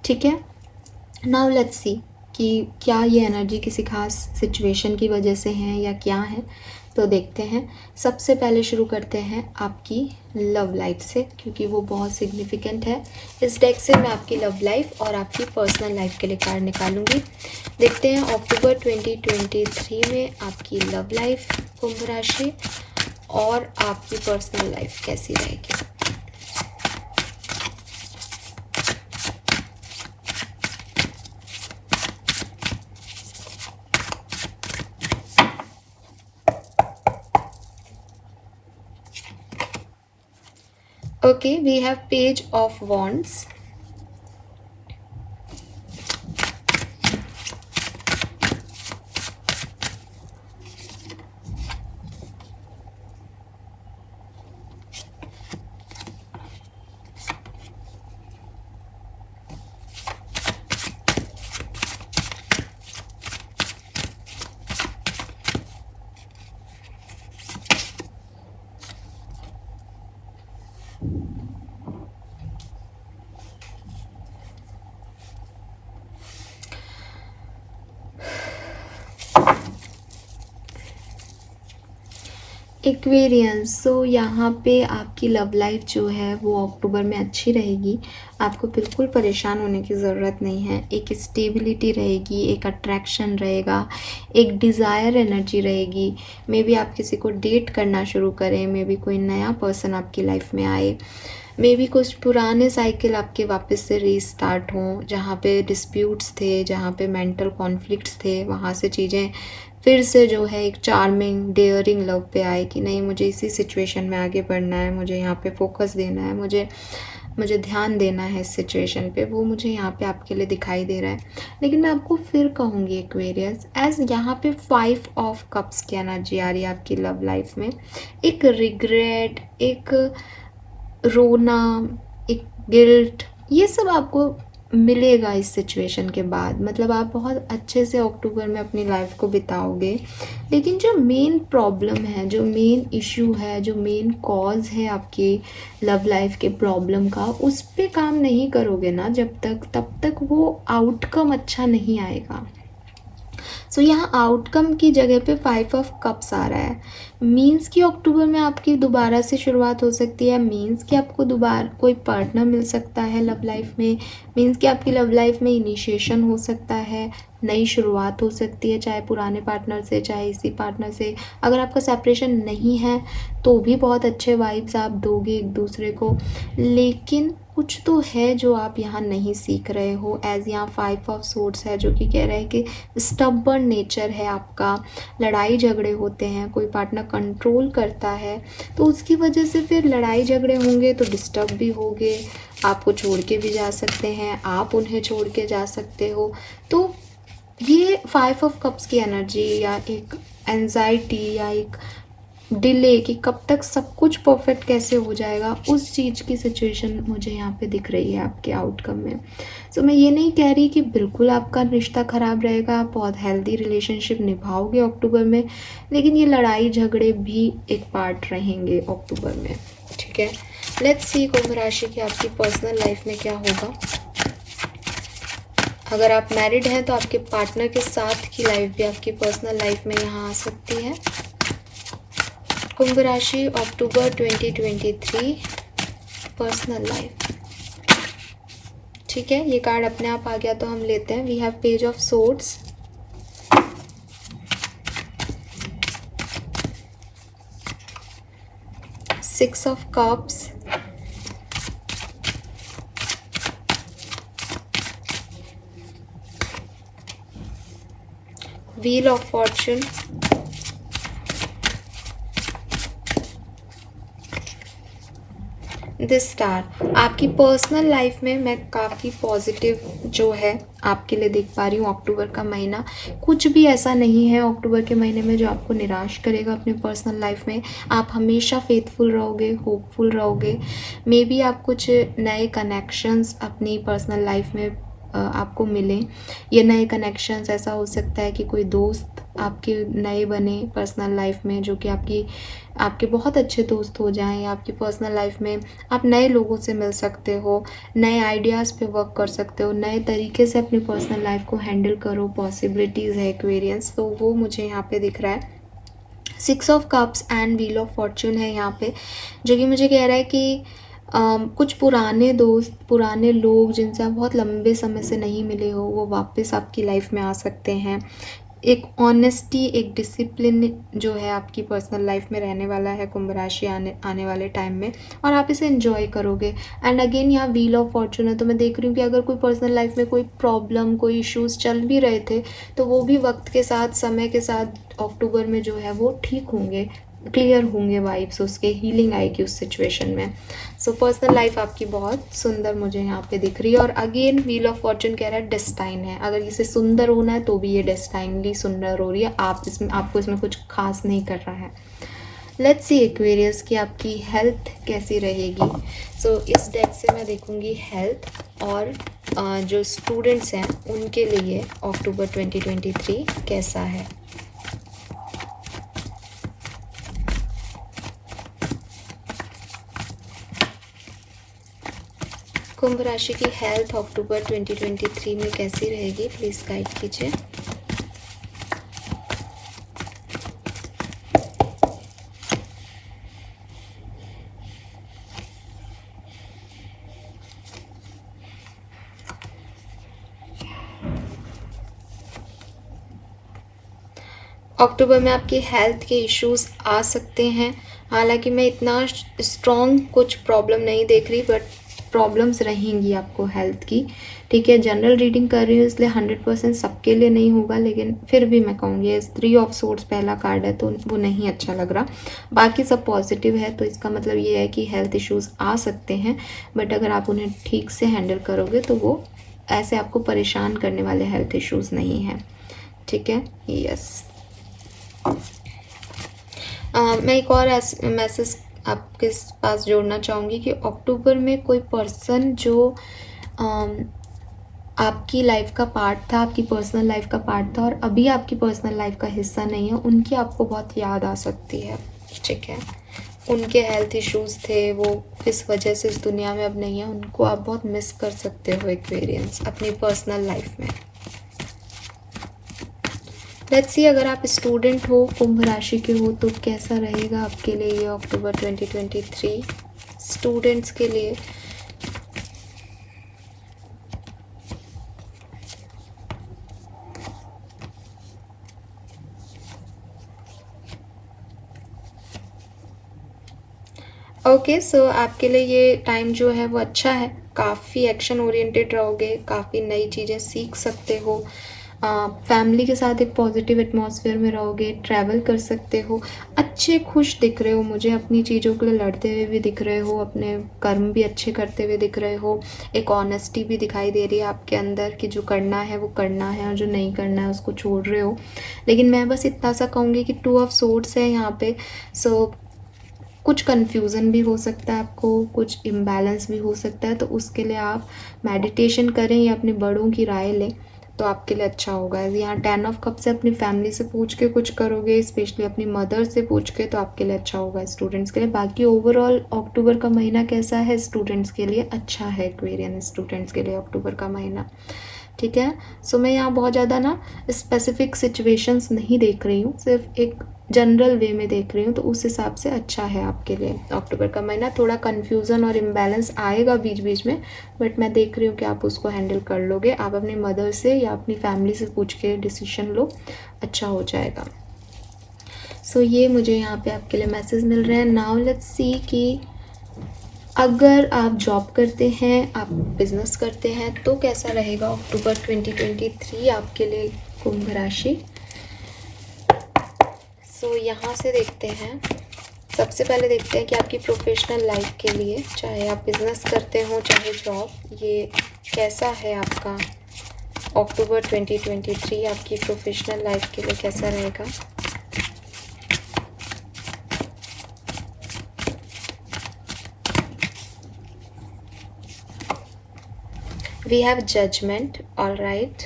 ठीक है, नाउ लेट्स सी कि क्या ये एनर्जी किसी खास सिचुएशन की वजह से है या क्या है, तो देखते हैं। सबसे पहले शुरू करते हैं आपकी लव लाइफ से, क्योंकि वो बहुत सिग्निफिकेंट है। इस डेक से मैं आपकी लव लाइफ और आपकी पर्सनल लाइफ के लिए कार्ड निकालूंगी। देखते हैं अक्टूबर 2023 में आपकी लव लाइफ कुंभ राशि और आपकी पर्सनल लाइफ कैसी रहेगी। Okay, we have Page of Wands. Aquarians. So यहाँ पे आपकी लव लाइफ जो है वो अक्टूबर में अच्छी रहेगी। आपको बिल्कुल परेशान होने की ज़रूरत नहीं है। एक स्टेबिलिटी रहेगी, एक अट्रैक्शन रहेगा, एक डिज़ायर एनर्जी रहेगी। मे बी आप किसी को डेट करना शुरू करें, मे बी कोई नया पर्सन आपकी लाइफ में आए, मे बी कुछ पुराने साइकिल आपके वापस से रीस्टार्ट हों, जहाँ पे डिस्प्यूट्स थे, जहाँ पे मेंटल कॉन्फ्लिक्ट्स थे, वहाँ से चीज़ें फिर से जो है एक चार्मिंग डेयरिंग लव पे आए कि नहीं, मुझे इसी सिचुएशन में आगे बढ़ना है, मुझे यहाँ पे फोकस देना है, मुझे ध्यान देना है इस सिचुएशन पे। वो मुझे यहाँ पे आपके लिए दिखाई दे रहा है। लेकिन मैं आपको फिर कहूँगी एक्वेरियस, एज यहाँ पे 5 ऑफ कप्स की एनर्जी आ रही है आपकी लव लाइफ में। एक रिग्रेट, एक रोना, एक गिल्ट, ये सब आपको मिलेगा इस सिचुएशन के बाद। मतलब आप बहुत अच्छे से अक्टूबर में अपनी लाइफ को बिताओगे। लेकिन जो मेन प्रॉब्लम है, जो मेन इशू है, जो मेन कॉज है आपकी लव लाइफ के प्रॉब्लम का, उस पे काम नहीं करोगे ना जब तक, तब तक वो आउटकम अच्छा नहीं आएगा। सो यहाँ आउटकम की जगह पे 5 ऑफ कप्स आ रहा है। मीन्स कि अक्टूबर में आपकी दोबारा से शुरुआत हो सकती है। मीन्स कि आपको दोबारा कोई पार्टनर मिल सकता है लव लाइफ में। मीन्स कि आपकी लव लाइफ में इनिशिएशन हो सकता है, नई शुरुआत हो सकती है, चाहे पुराने पार्टनर से, चाहे इसी पार्टनर से। अगर आपका सेपरेशन नहीं है तो भी बहुत अच्छे वाइब्स आप दोगे एक दूसरे को। लेकिन कुछ तो है जो आप यहाँ नहीं सीख रहे हो। एज यहाँ 5 ऑफ सोर्ड्स है, जो कि कह रहा है कि स्टबर्न नेचर है आपका, लड़ाई झगड़े होते हैं, कोई पार्टनर कंट्रोल करता है, तो उसकी वजह से फिर लड़ाई झगड़े होंगे तो डिस्टर्ब भी होंगे, आपको छोड़ के भी जा सकते हैं, आप उन्हें छोड़ के जा सकते हो। तो ये 5 ऑफ कप्स की एनर्जी या एक एंजाइटी या एक डिले कि कब तक सब कुछ परफेक्ट कैसे हो जाएगा, उस चीज़ की सिचुएशन मुझे यहाँ पे दिख रही है आपके आउटकम में। सो मैं ये नहीं कह रही कि बिल्कुल आपका रिश्ता ख़राब रहेगा, आप बहुत हेल्दी रिलेशनशिप निभाओगे अक्टूबर में, लेकिन ये लड़ाई झगड़े भी एक पार्ट रहेंगे अक्टूबर में। ठीक है, लेट्स सी कुंभ राशि की आपकी पर्सनल लाइफ में क्या होगा। अगर आप मैरिड हैं तो आपके पार्टनर के साथ की लाइफ भी आपकी पर्सनल लाइफ में यहाँ आ सकती है। कुंभ राशि अक्टूबर 2023 पर्सनल लाइफ। ठीक है, ये कार्ड अपने आप आ गया तो हम लेते हैं। We have page of swords, six of cups, wheel of fortune, this star. आपकी पर्सनल लाइफ में मैं काफ़ी पॉजिटिव जो है आपके लिए देख पा रही हूँ। अक्टूबर का महीना कुछ भी ऐसा नहीं है अक्टूबर के महीने में जो आपको निराश करेगा अपने पर्सनल लाइफ में। आप हमेशा फेथफुल रहोगे, होपफुल रहोगे। मे बी आप कुछ नए कनेक्शंस अपनी पर्सनल लाइफ में आपको मिले। ये नए कनेक्शंस ऐसा हो सकता है कि कोई दोस्त आपके नए बने पर्सनल लाइफ में, जो कि आपके बहुत अच्छे दोस्त हो जाएं, या आपकी पर्सनल लाइफ में आप नए लोगों से मिल सकते हो, नए आइडियाज़ पे वर्क कर सकते हो, नए तरीके से अपनी पर्सनल लाइफ को हैंडल करो। पॉसिबिलिटीज़ है एक्वेरियंस, तो वो मुझे यहाँ पे दिख रहा है। 6 of cups and wheel of Fortune है यहाँ पे, जो कि मुझे कह रहा है कि कुछ पुराने दोस्त, पुराने लोग जिनसे आप बहुत लंबे समय से नहीं मिले हो, वो वापस आपकी लाइफ में आ सकते हैं। एक ऑनेस्टी, एक डिसिप्लिन जो है आपकी पर्सनल लाइफ में रहने वाला है कुंभ राशि आने वाले टाइम में, और आप इसे एंजॉय करोगे। एंड अगेन यहाँ व्हील ऑफ फॉर्चून है, तो मैं देख रही हूँ कि अगर कोई पर्सनल लाइफ में कोई प्रॉब्लम, कोई इश्यूज़ चल भी रहे थे, तो वो भी वक्त के साथ, समय के साथ अक्टूबर में जो है वो ठीक होंगे, क्लियर होंगे वाइब्स उसके, हीलिंग आएगी उस सिचुएशन में। सो पर्सनल लाइफ आपकी बहुत सुंदर मुझे यहाँ पे दिख रही है। और अगेन व्हील ऑफ फॉर्चून कह रहा है डेस्टाइन है। अगर इसे सुंदर होना है तो भी ये डेस्टाइनली सुंदर हो रही है। आपको इसमें कुछ खास नहीं कर रहा है। लेट्स सी एक्वेरियस की आपकी हेल्थ कैसी रहेगी। सो इस डेक से मैं देखूंगी हेल्थ, और जो स्टूडेंट्स हैं उनके लिए अक्टूबर 2023 कैसा है। कुंभ राशि की हेल्थ अक्टूबर 2023 में कैसी रहेगी, प्लीज़ गाइड कीजिए। अक्टूबर में आपकी हेल्थ के इश्यूज आ सकते हैं। हालांकि मैं इतना स्ट्रॉन्ग कुछ प्रॉब्लम नहीं देख रही, बट प्रॉब्लम्स रहेंगी आपको हेल्थ की। ठीक है, जनरल रीडिंग कर रही हूँ इसलिए 100% सबके लिए नहीं होगा, लेकिन फिर भी मैं कहूँगी 3 ऑफ सोर्ड्स पहला कार्ड है, तो वो नहीं अच्छा लग रहा। बाकी सब पॉजिटिव है, तो इसका मतलब ये है कि हेल्थ इश्यूज़ आ सकते हैं, बट अगर आप उन्हें ठीक से हैंडल करोगे तो वो ऐसे आपको परेशान करने वाले हेल्थ इश्यूज़ नहीं हैं। ठीक है, यस। मैं एक और मैसेज आपके पास जोड़ना चाहूँगी कि अक्टूबर में कोई पर्सन जो आपकी लाइफ का पार्ट था, आपकी पर्सनल लाइफ का पार्ट था, और अभी आपकी पर्सनल लाइफ का हिस्सा नहीं है, उनकी आपको बहुत याद आ सकती है। ठीक है, उनके हेल्थ इश्यूज़ थे, वो किस वजह से इस दुनिया में अब नहीं है, उनको आप बहुत मिस कर सकते हो एक्वेरियंस अपनी पर्सनल लाइफ में। लेट्स सी, अगर आप स्टूडेंट हो, कुंभ राशि के हो, तो कैसा रहेगा आपके लिए ये अक्टूबर 2023 स्टूडेंट्स के लिए। ओके, सो आपके लिए ये टाइम जो है वो अच्छा है। काफ़ी एक्शन ओरिएंटेड रहोगे, काफ़ी नई चीज़ें सीख सकते हो, फैमिली के साथ एक पॉजिटिव एटमॉस्फेयर में रहोगे, ट्रैवल कर सकते हो, अच्छे खुश दिख रहे हो मुझे, अपनी चीज़ों के लिए लड़ते हुए भी दिख रहे हो, अपने कर्म भी अच्छे करते हुए दिख रहे हो। एक ऑनेस्टी भी दिखाई दे रही है आपके अंदर कि जो करना है वो करना है, और जो नहीं करना है उसको छोड़ रहे हो। लेकिन मैं बस इतना सा कहूँगी कि 2 ऑफ सोर्ड्स है यहाँ पे। सो कुछ कन्फ्यूज़न भी हो सकता है आपको, कुछ इम्बैलेंस भी हो सकता है, तो उसके लिए आप मेडिटेशन करें या अपने बड़ों की राय लें, तो आपके लिए अच्छा होगा। यहाँ 10 ऑफ कप से अपनी फैमिली से पूछ के कुछ करोगे, स्पेशली अपनी मदर से पूछ के, तो आपके लिए अच्छा होगा स्टूडेंट्स के लिए। बाकी ओवरऑल अक्टूबर का महीना कैसा है स्टूडेंट्स के लिए, अच्छा है एक्वेरियन स्टूडेंट्स के लिए अक्टूबर का महीना। ठीक है, सो मैं यहाँ बहुत ज़्यादा ना स्पेसिफिक सिचुएशंस नहीं देख रही हूँ, सिर्फ एक जनरल वे में देख रही हूँ, तो उस हिसाब से अच्छा है आपके लिए अक्टूबर का महीना। थोड़ा कन्फ्यूज़न और इम्बैलेंस आएगा बीच बीच में, बट मैं देख रही हूँ कि आप उसको हैंडल कर लोगे। आप अपनी मदर से या अपनी फैमिली से पूछ के डिसीजन लो, अच्छा हो जाएगा। सो ये मुझे यहाँ पे आपके लिए मैसेज मिल रहे हैं। नाउ लेट्स सी कि अगर आप जॉब करते हैं, आप बिजनेस करते हैं, तो कैसा रहेगा अक्टूबर 2023 आपके लिए कुंभ राशि। सो यहाँ से देखते हैं, सबसे पहले देखते हैं कि आपकी प्रोफेशनल लाइफ के लिए, चाहे आप बिज़नेस करते हो चाहे जॉब, ये कैसा है आपका अक्टूबर 2023 आपकी प्रोफेशनल लाइफ के लिए कैसा रहेगा। We have judgement, all right,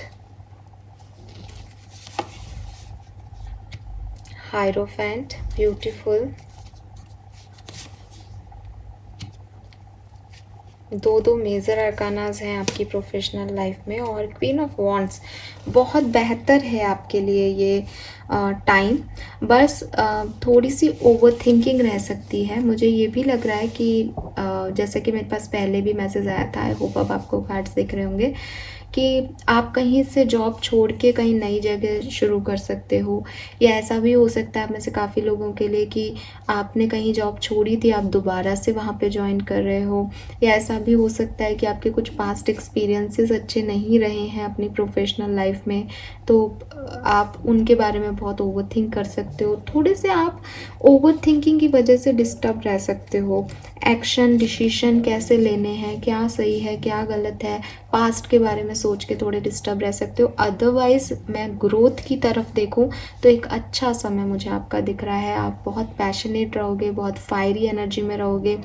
hierophant, beautiful, दो मेजर अरकानाज हैं आपकी प्रोफेशनल लाइफ में, और क्वीन ऑफ वॉन्ड्स बहुत बेहतर है आपके लिए ये टाइम। बस थोड़ी सी ओवर थिंकिंग रह सकती है। मुझे ये भी लग रहा है कि जैसे कि मेरे पास पहले भी मैसेज आया था, आई होप अब आपको कार्ड्स दिख रहे होंगे, कि आप कहीं से जॉब छोड़ के कहीं नई जगह शुरू कर सकते हो, या ऐसा भी हो सकता है आप में से काफ़ी लोगों के लिए कि आपने कहीं जॉब छोड़ी थी, आप दोबारा से वहाँ पे ज्वाइन कर रहे हो, या ऐसा भी हो सकता है कि आपके कुछ पास्ट एक्सपीरियंसेस अच्छे नहीं रहे हैं अपनी प्रोफेशनल लाइफ में, तो आप उनके बारे में बहुत ओवर थिंक कर सकते हो। थोड़े से आप ओवर थिंकिंग की वजह से डिस्टर्ब रह सकते हो। एक्शन डिसीजन कैसे लेने हैं, क्या सही है क्या गलत है, पास्ट के बारे में सोच के थोड़े डिस्टर्ब रह सकते हो। अदरवाइज़ मैं ग्रोथ की तरफ देखूं तो एक अच्छा समय मुझे आपका दिख रहा है। आप बहुत पैशनेट रहोगे, बहुत फायरी एनर्जी में रहोगे,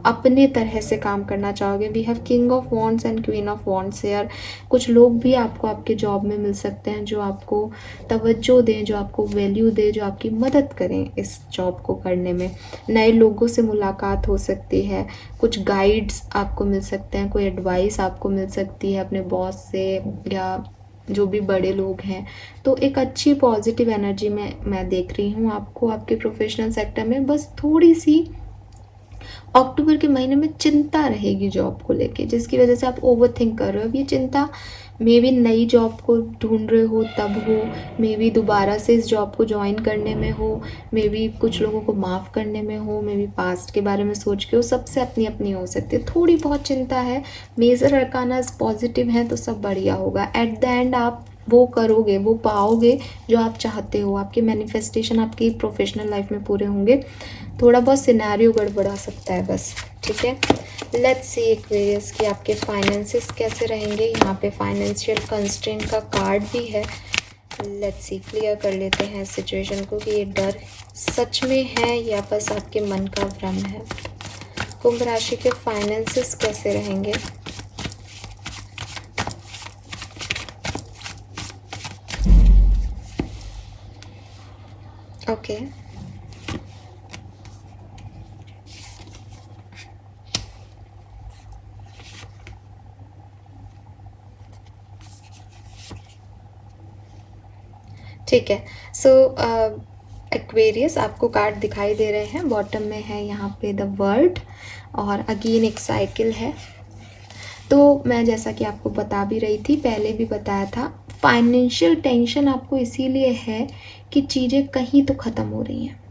अपने तरह से काम करना चाहोगे। We have king of wands and queen of wands here. कुछ लोग भी आपको आपके जॉब में मिल सकते हैं जो आपको तवज्जो दें, जो आपको वैल्यू दें, जो आपकी मदद करें इस जॉब को करने में। नए लोगों से मुलाकात हो सकती है, कुछ गाइड्स आपको मिल सकते हैं, कोई एडवाइस आपको मिल सकती है अपने बॉस से या जो भी बड़े लोग हैं। तो एक अच्छी पॉजिटिव एनर्जी में मैं देख रही हूँ आपको आपके प्रोफेशनल सेक्टर में। बस थोड़ी सी अक्टूबर के महीने में चिंता रहेगी जॉब को लेके, जिसकी वजह से आप ओवर थिंक कर रहे हो। अब ये चिंता मे बी नई जॉब को ढूंढ रहे हो तब हो, मे बी दोबारा से इस जॉब को ज्वाइन करने में हो, मे बी कुछ लोगों को माफ़ करने में हो, मे बी पास्ट के बारे में सोच के हो। सबसे अपनी अपनी हो सकती है, थोड़ी बहुत चिंता है। मेजर अरकानास पॉजिटिव हैं तो सब बढ़िया होगा। एट द एंड आप वो करोगे, वो पाओगे जो आप चाहते हो। आपके मैनिफेस्टेशन आपकी प्रोफेशनल लाइफ में पूरे होंगे। थोड़ा बहुत सिनेरियो गड़बड़ा सकता है बस, ठीक है। लेट्स सी एक्वेरियस कि आपके फाइनेंसेस कैसे रहेंगे। यहाँ पे फाइनेंशियल कंस्ट्रेंट का कार्ड भी है। लेट्स सी, क्लियर कर लेते हैं इस सिचुएशन को कि ये डर सच में है या बस आपके मन का भ्रम है। कुंभ राशि के फाइनेंसेस कैसे रहेंगे। ओके, ठीक है। सो एक्वेरियस आपको कार्ड दिखाई दे रहे हैं, बॉटम में है यहाँ पे द वर्ल्ड और अगेन एक साइकिल है। तो मैं जैसा कि आपको बता भी रही थी, पहले भी बताया था, फाइनेंशियल टेंशन आपको इसीलिए है कि चीज़ें कहीं तो ख़त्म हो रही हैं।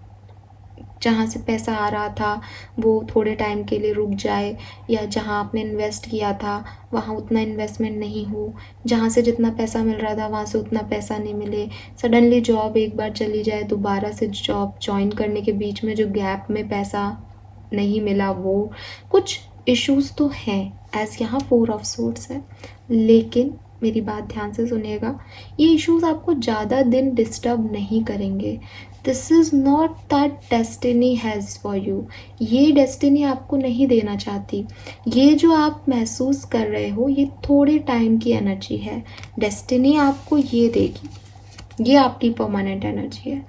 जहाँ से पैसा आ रहा था वो थोड़े टाइम के लिए रुक जाए, या जहाँ आपने इन्वेस्ट किया था वहाँ उतना इन्वेस्टमेंट नहीं हो, जहाँ से जितना पैसा मिल रहा था वहाँ से उतना पैसा नहीं मिले, सडनली जॉब एक बार चली जाए, दोबारा से जॉब ज्वाइन करने के बीच में जो गैप में पैसा नहीं मिला, वो कुछ इश्यूज़ तो हैं एज यहाँ 4 ऑफ सोर्ड्स है। लेकिन मेरी बात ध्यान से सुनिएगा, ये इश्यूज़ आपको ज़्यादा दिन डिस्टर्ब नहीं करेंगे। This is not that destiny has for you. ये डेस्टिनी आपको नहीं देना चाहती। ये जो आप महसूस कर रहे हो ये थोड़े टाइम की एनर्जी है। डेस्टिनी आपको ये देगी, ये आपकी परमानेंट एनर्जी है।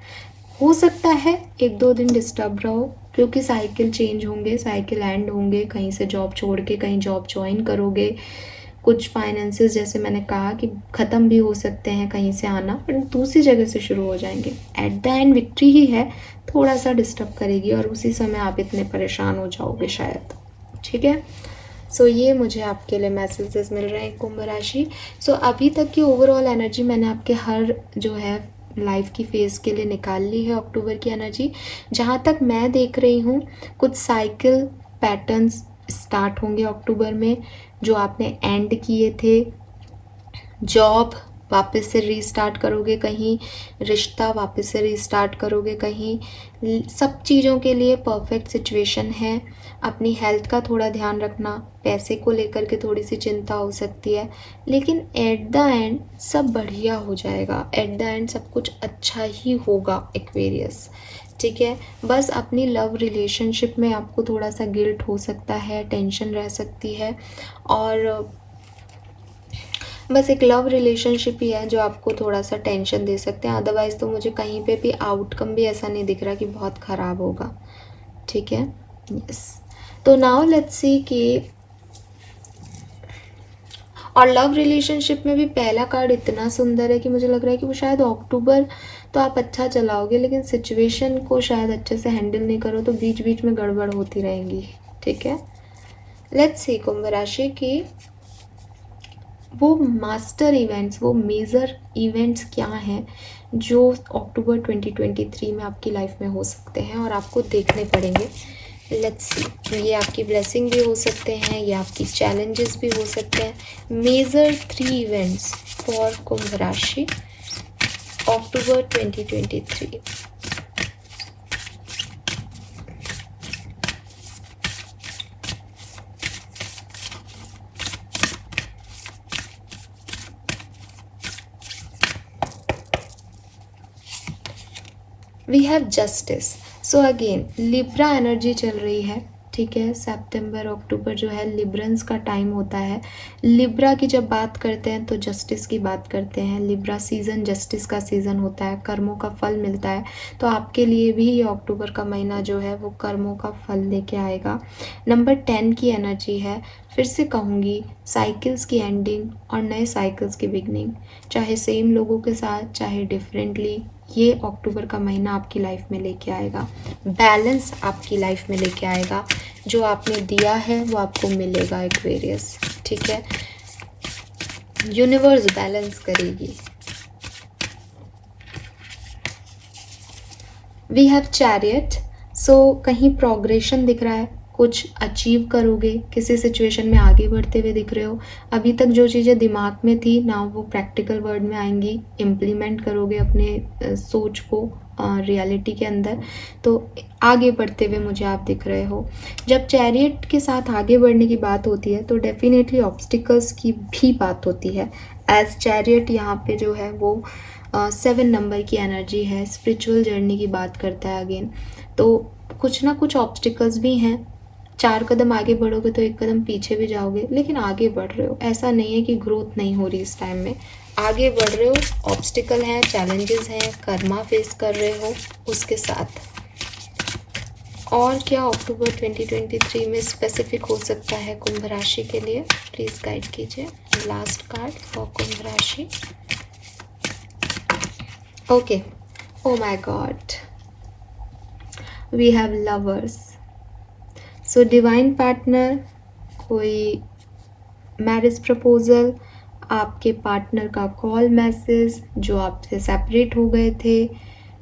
हो सकता है 1-2 दिन डिस्टर्ब रहो क्योंकि साइकिल चेंज होंगे, साइकिल एंड होंगे, कहीं से जॉब छोड़ के कहीं जॉब ज्वाइन करोगे। कुछ फाइनेंसेस जैसे मैंने कहा कि ख़त्म भी हो सकते हैं कहीं से आना, पर दूसरी जगह से शुरू हो जाएंगे। एट द एंड विक्ट्री ही है, थोड़ा सा डिस्टर्ब करेगी और उसी समय आप इतने परेशान हो जाओगे शायद, ठीक है। सो ये मुझे आपके लिए मैसेजेस मिल रहे हैं कुंभ राशि। सो अभी तक की ओवरऑल एनर्जी मैंने आपके हर जो है लाइफ की फेज़ के लिए निकाल ली है अक्टूबर की एनर्जी। जहाँ तक मैं देख रही हूँ कुछ साइकिल पैटर्न्स स्टार्ट होंगे अक्टूबर में, जो आपने एंड किए थे, जॉब वापस से रीस्टार्ट करोगे, कहीं रिश्ता वापस से रीस्टार्ट करोगे, कहीं सब चीज़ों के लिए परफेक्ट सिचुएशन है। अपनी हेल्थ का थोड़ा ध्यान रखना, पैसे को लेकर के थोड़ी सी चिंता हो सकती है, लेकिन एट द एंड सब बढ़िया हो जाएगा। एट द एंड सब कुछ अच्छा ही होगा एक्वेरियस, ठीक है। बस अपनी लव रिलेशनशिप में आपको थोड़ा सा गिल्ट हो सकता है, टेंशन रह सकती है, और बस एक लव रिलेशनशिप ही है जो आपको थोड़ा सा टेंशन दे सकते हैं। अदरवाइज़ तो मुझे कहीं पे भी आउटकम भी ऐसा नहीं दिख रहा कि बहुत ख़राब होगा, ठीक है। यस, तो नाउ लेट्स सी कि, और लव रिलेशनशिप में भी पहला कार्ड इतना सुंदर है कि मुझे लग रहा है कि वो शायद अक्टूबर तो आप अच्छा चलाओगे, लेकिन सिचुएशन को शायद अच्छे से हैंडल नहीं करो तो बीच बीच में गड़बड़ होती रहेंगी, ठीक है। लेट्स सी कुंभ राशि की वो मास्टर इवेंट्स, वो मेजर इवेंट्स क्या हैं जो अक्टूबर 2023 में आपकी लाइफ में हो सकते हैं और आपको देखने पड़ेंगे। लेट्स सी, ये आपकी ब्लेसिंग भी हो सकते हैं, ये आपकी चैलेंजेस भी हो सकते हैं। Major 3 events for Kumbh rashi October 2023। We have justice. So again Libra energy चल रही है, ठीक है। सितंबर अक्टूबर जो है लिब्रंस का टाइम होता है। लिब्रा की जब बात करते हैं तो जस्टिस की बात करते हैं। लिब्रा सीज़न जस्टिस का सीज़न होता है, कर्मों का फल मिलता है। तो आपके लिए भी ये अक्टूबर का महीना जो है वो कर्मों का फल लेके आएगा। नंबर 10 की एनर्जी है। फिर से कहूँगी, साइकिल्स की एंडिंग और नए साइकिल्स की बिगनिंग, चाहे सेम लोगों के साथ चाहे डिफरेंटली, ये अक्टूबर का महीना आपकी लाइफ में लेके आएगा। बैलेंस आपकी लाइफ में लेके आएगा। जो आपने दिया है वो आपको मिलेगा एक्वेरियस, ठीक है। यूनिवर्स बैलेंस करेगी। We have chariot. सो कहीं प्रोग्रेशन दिख रहा है, कुछ अचीव करोगे, किसी सिचुएशन में आगे बढ़ते हुए दिख रहे हो। अभी तक जो चीज़ें दिमाग में थी ना वो प्रैक्टिकल वर्ड में आएंगी, इम्प्लीमेंट करोगे अपने सोच को रियलिटी के अंदर, तो आगे बढ़ते हुए मुझे आप दिख रहे हो। जब चैरियट के साथ आगे बढ़ने की बात होती है तो डेफिनेटली ऑब्स्टिकल्स की भी बात होती है। एज चैरियट यहाँ पे जो है वो 7 नंबर की एनर्जी है, स्पिरिचुअल जर्नी की बात करता है अगेन। तो कुछ ना कुछ ऑब्स्टिकल्स भी हैं। 4 कदम आगे बढ़ोगे तो 1 कदम पीछे भी जाओगे, लेकिन आगे बढ़ रहे हो। ऐसा नहीं है कि ग्रोथ नहीं हो रही इस टाइम में, आगे बढ़ रहे हो। ऑब्स्टिकल हैं, चैलेंजेस हैं, कर्मा फेस कर रहे हो उसके साथ। और क्या अक्टूबर 2023 में स्पेसिफिक हो सकता है कुंभ राशि के लिए, प्लीज़ गाइड कीजिए। Last card for Kumbh rashi. Okay, oh my god, we have lovers. So divine partner, कोई मैरिज प्रपोजल, आपके पार्टनर का कॉल मैसेज जो आपसे सेपरेट हो गए थे,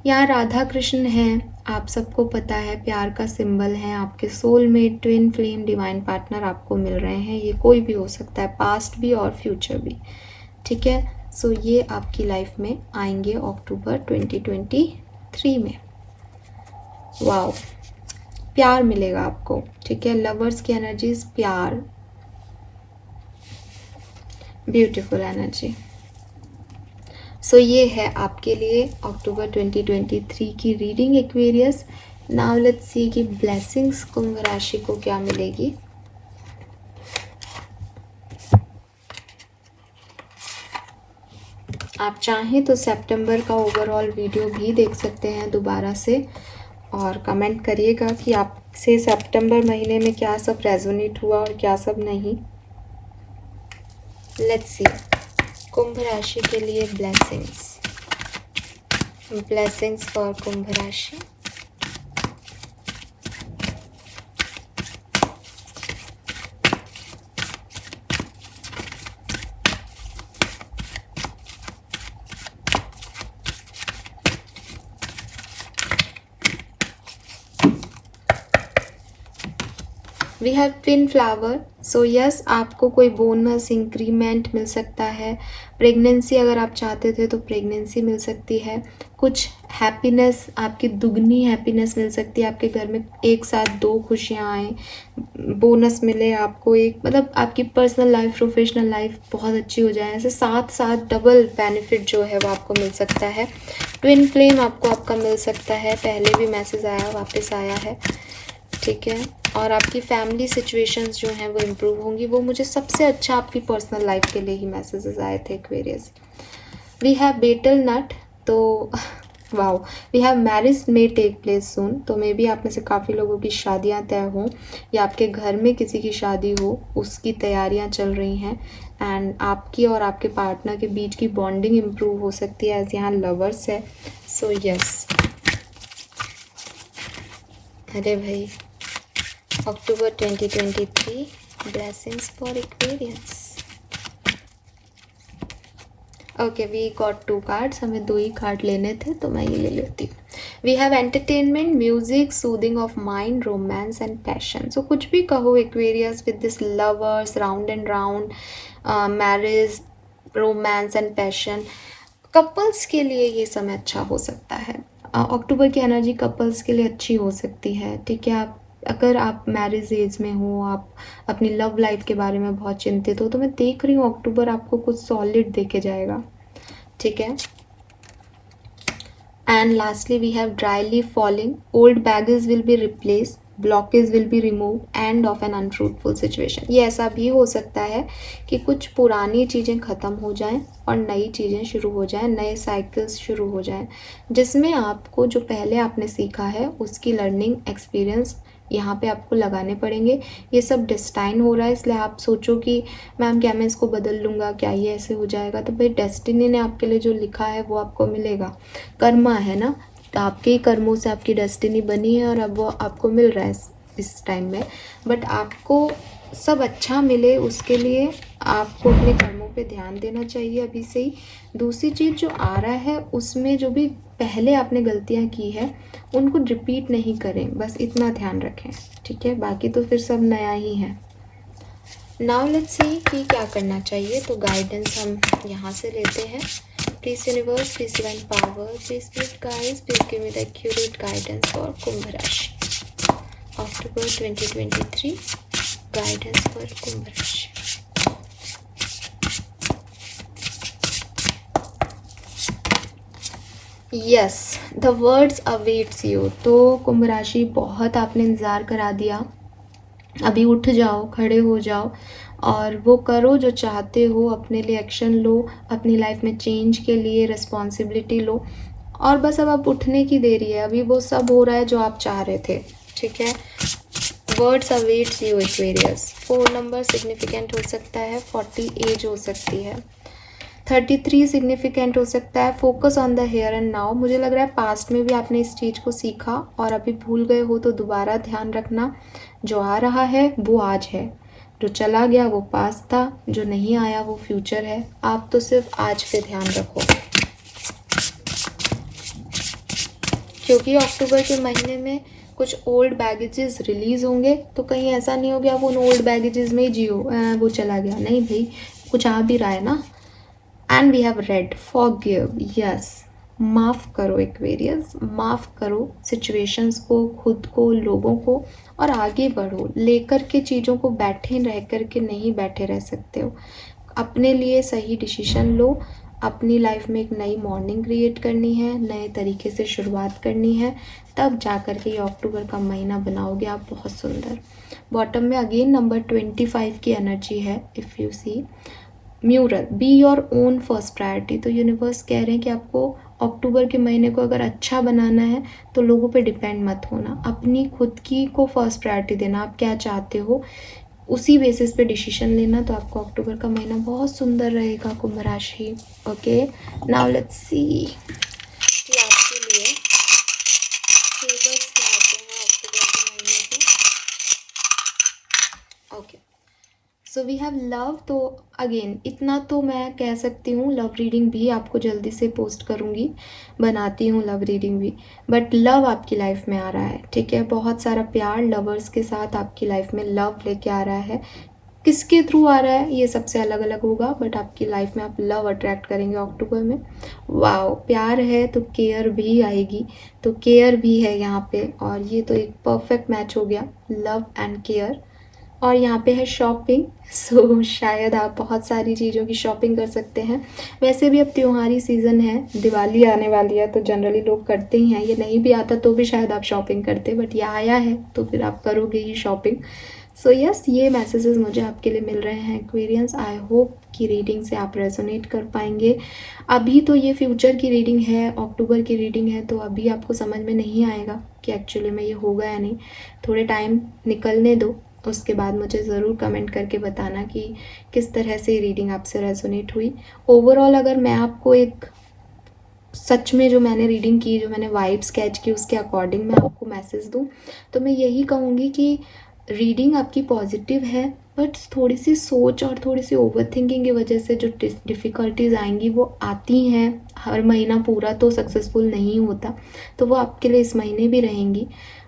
या राधा कृष्ण हैं, आप सबको पता है प्यार का सिंबल है। आपके soulmate, twin flame, divine partner आपको मिल रहे हैं। ये कोई भी हो सकता है, पास्ट भी और फ्यूचर भी, ठीक है। सो ये आपकी लाइफ में आएंगे अक्टूबर 2023 में। वाओ, प्यार मिलेगा आपको, ठीक है। लवर्स की एनर्जीज, प्यार, ब्यूटीफुल एनर्जी। सो ये है आपके लिए अक्टूबर 2023 की reading Aquarius. Now let's see कि ब्लेसिंग्स कुंभ राशि को क्या मिलेगी। आप चाहें तो सितंबर का ओवरऑल वीडियो भी देख सकते हैं दोबारा से, और कमेंट करिएगा कि आपसे सितंबर महीने में क्या सब रेजोनेट हुआ और क्या सब नहीं। लेट्स सी कुंभ राशि के लिए blessings for Kumbh rashi. We have twin flower, so yes आपको कोई बोनस इंक्रीमेंट मिल सकता है। प्रेगनेंसी अगर आप चाहते थे तो प्रेगनेंसी मिल सकती है। कुछ हैप्पीनेस, आपकी दुगनी हैप्पीनेस मिल सकती है, आपके घर में एक साथ दो खुशियाँ आएँ, बोनस मिले आपको एक, मतलब आपकी पर्सनल लाइफ प्रोफेशनल लाइफ बहुत अच्छी हो जाए, ऐसे साथ साथ डबल बेनिफिट जो है वो आपको मिल सकता है। ट्विन फ्लेम आपको आपका मिल सकता है, पहले भी मैसेज आया वापस आया है, ठीक है। और आपकी फैमिली सिचुएशंस जो हैं वो इम्प्रूव होंगी, वो मुझे सबसे अच्छा आपकी पर्सनल लाइफ के लिए ही मैसेजेस आए थे Aquarius. We have battle nut, तो wow, we have marriage may take place soon, तो मे बी आप में से काफ़ी लोगों की शादियां तय हों या आपके घर में किसी की शादी हो, उसकी तैयारियां चल रही हैं। एंड आपकी और आपके पार्टनर के बीच की बॉन्डिंग इम्प्रूव हो सकती है, एज यहाँ लवर्स है। सो यस, अरे भाई, October 2023 blessings for Aquarians. Okay, we got 2 cards, हमें 2 ही कार्ड लेने थे तो मैं ये ले लेती हूँ। We have entertainment, music, soothing of mind, romance and passion. So कुछ भी कहो Aquarius with this lovers, round and round, marriage, romance and passion, couples के लिए ये समय अच्छा हो सकता है। अक्टूबर की एनर्जी कपल्स के लिए अच्छी हो सकती है, ठीक है। अगर आप मैरिज एज में हो, आप अपनी लव लाइफ के बारे में बहुत चिंतित हो, तो मैं देख रही हूँ अक्टूबर आपको कुछ सॉलिड देके जाएगा, ठीक है। And lastly we have dry leaf falling, old baggage will be replace, blockage will be remove, end of an unfruitful situation. ये ऐसा भी हो सकता है कि कुछ पुरानी चीज़ें ख़त्म हो जाएं और नई चीज़ें शुरू हो जाएं, नए साइकिल्स शुरू हो जाएं, जिसमें आपको जो पहले आपने सीखा है उसकी लर्निंग एक्सपीरियंस यहाँ पे आपको लगाने पड़ेंगे। ये सब डेस्टाइन हो रहा है, इसलिए आप सोचो कि मैम क्या मैं इसको बदल लूँगा, क्या ये ऐसे हो जाएगा, तो भाई डेस्टिनी ने आपके लिए जो लिखा है वो आपको मिलेगा। कर्मा है ना, तो आपके ही कर्मों से आपकी डेस्टिनी बनी है और अब वो आपको मिल रहा है इस टाइम में। बट आपको सब अच्छा मिले उसके लिए आपको अपने कर्मों पे ध्यान देना चाहिए अभी से ही। दूसरी चीज़ जो आ रहा है उसमें जो भी पहले आपने गलतियाँ की है उनको रिपीट नहीं करें, बस इतना ध्यान रखें, ठीक है। बाकी तो फिर सब नया ही है। नाउ लेट्स सी कि क्या करना चाहिए, तो गाइडेंस हम यहाँ से लेते हैं। Please universe, please divine power, please spirit guides, please give me the accurate guidance for Kumbh rashi October 2023। Guidance for Kumbh rashi. Yes, the words awaits you. तो कुंभ राशि, बहुत आपने इंतज़ार करा दिया, अभी उठ जाओ, खड़े हो जाओ और वो करो जो चाहते हो, अपने लिए एक्शन लो, अपनी लाइफ में चेंज के लिए रिस्पॉन्सिबिलिटी लो, और बस अब उठने की देरी है, अभी वो सब हो रहा है जो आप चाह रहे थे, ठीक है। Words awaits you Aquarius. 4 number significant हो सकता है, 40 एज हो सकती है, 33 सिग्निफिकेंट हो सकता है। Focus on the here and now. मुझे लग रहा है पास्ट में भी आपने इस चीज़ को सीखा और अभी भूल गए हो, तो दोबारा ध्यान रखना, जो आ रहा है वो आज है, जो चला गया वो पास्ट था, जो नहीं आया वो फ्यूचर है। आप तो सिर्फ आज पे ध्यान रखो, क्योंकि अक्टूबर के महीने में कुछ ओल्ड बैगेजेस रिलीज़ होंगे, तो कहीं ऐसा नहीं हो गया आप उन ओल्ड बैगेजेस में ही जियो, वो चला गया, नहीं भाई, कुछ आ भी रहा है ना। And we have red forgive, yes, माफ़ करो एक्वेरियस, माफ़ करो सिचुएशंस को, खुद को, लोगों को, और आगे बढ़ो। लेकर के चीज़ों को बैठे रह कर के नहीं बैठे रह सकते हो, अपने लिए सही डिसीजन लो। अपनी लाइफ में एक नई मॉर्निंग क्रिएट करनी है, नए तरीके से शुरुआत करनी है, तब जा कर के ये अक्टूबर का महीना बनाओगे आप बहुत सुंदर। बॉटम में अगेन नंबर 25 की एनर्जी है, if you see mural, be your own first priority. तो यूनिवर्स कह रहे हैं कि आपको अक्टूबर के महीने को अगर अच्छा बनाना है तो लोगों पे डिपेंड मत होना, अपनी खुद की को फर्स्ट प्रायोरिटी देना। आप क्या चाहते हो उसी बेसिस पे डिसीजन लेना, तो आपको अक्टूबर का महीना बहुत सुंदर रहेगा कुंभ rashi. Okay, now let's see कि आपके लिए फेवर्स क्या आते हैं अक्टूबर के महीने के। Okay, so we have love. तो अगेन इतना तो मैं कह सकती हूँ, लव रीडिंग भी आपको जल्दी से पोस्ट करूँगी, बनाती हूँ लव रीडिंग भी। बट लव आपकी लाइफ में आ रहा है, ठीक है, बहुत सारा प्यार लवर्स के साथ आपकी लाइफ में लव लेके आ रहा है। किसके थ्रू आ रहा है ये सबसे अलग अलग होगा, बट आपकी लाइफ में आप लव अट्रैक्ट करेंगे अक्टूबर में। वाओ, प्यार है तो केयर भी आएगी, तो केयर भी है यहाँ पे, और ये तो एक परफेक्ट मैच हो गया, लव एंड केयर। और यहाँ पे है शॉपिंग। सो शायद आप बहुत सारी चीज़ों की शॉपिंग कर सकते हैं। वैसे भी अब त्योहारी सीज़न है, दिवाली आने वाली है, तो जनरली लोग करते ही हैं। ये नहीं भी आता तो भी शायद आप शॉपिंग करते, बट ये आया है तो फिर आप करोगे ही शॉपिंग। सो यस, ये मैसेजेस मुझे आपके लिए मिल रहे हैं एक्वेरियंस। आई होप कि रीडिंग से आप रेजोनेट कर पाएंगे। अभी तो ये फ्यूचर की रीडिंग है, अक्टूबर की रीडिंग है, तो अभी आपको समझ में नहीं आएगा कि एक्चुअली में ये होगा या नहीं। थोड़े टाइम निकलने दो, उसके बाद मुझे ज़रूर कमेंट करके बताना कि किस तरह से रीडिंग आपसे रेजोनेट हुई। ओवरऑल अगर मैं आपको एक सच में जो मैंने रीडिंग की, जो मैंने वाइब स्केच की, उसके अकॉर्डिंग मैं आपको मैसेज दूँ, तो मैं यही कहूँगी कि रीडिंग आपकी पॉजिटिव है, बट थोड़ी सी सोच और थोड़ी सी ओवर थिंकिंग की वजह से जो डिफ़िकल्टीज़ आएंगी वो आती हैं। हर महीना पूरा तो सक्सेसफुल नहीं होता, तो वो आपके लिए इस महीने भी रहेंगी।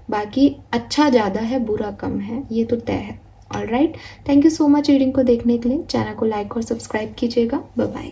बाकी अच्छा ज़्यादा है, बुरा कम है, ये तो तय है। Alright, thank you so much reading को देखने के लिए। चैनल को लाइक और सब्सक्राइब कीजिएगा। Bye bye.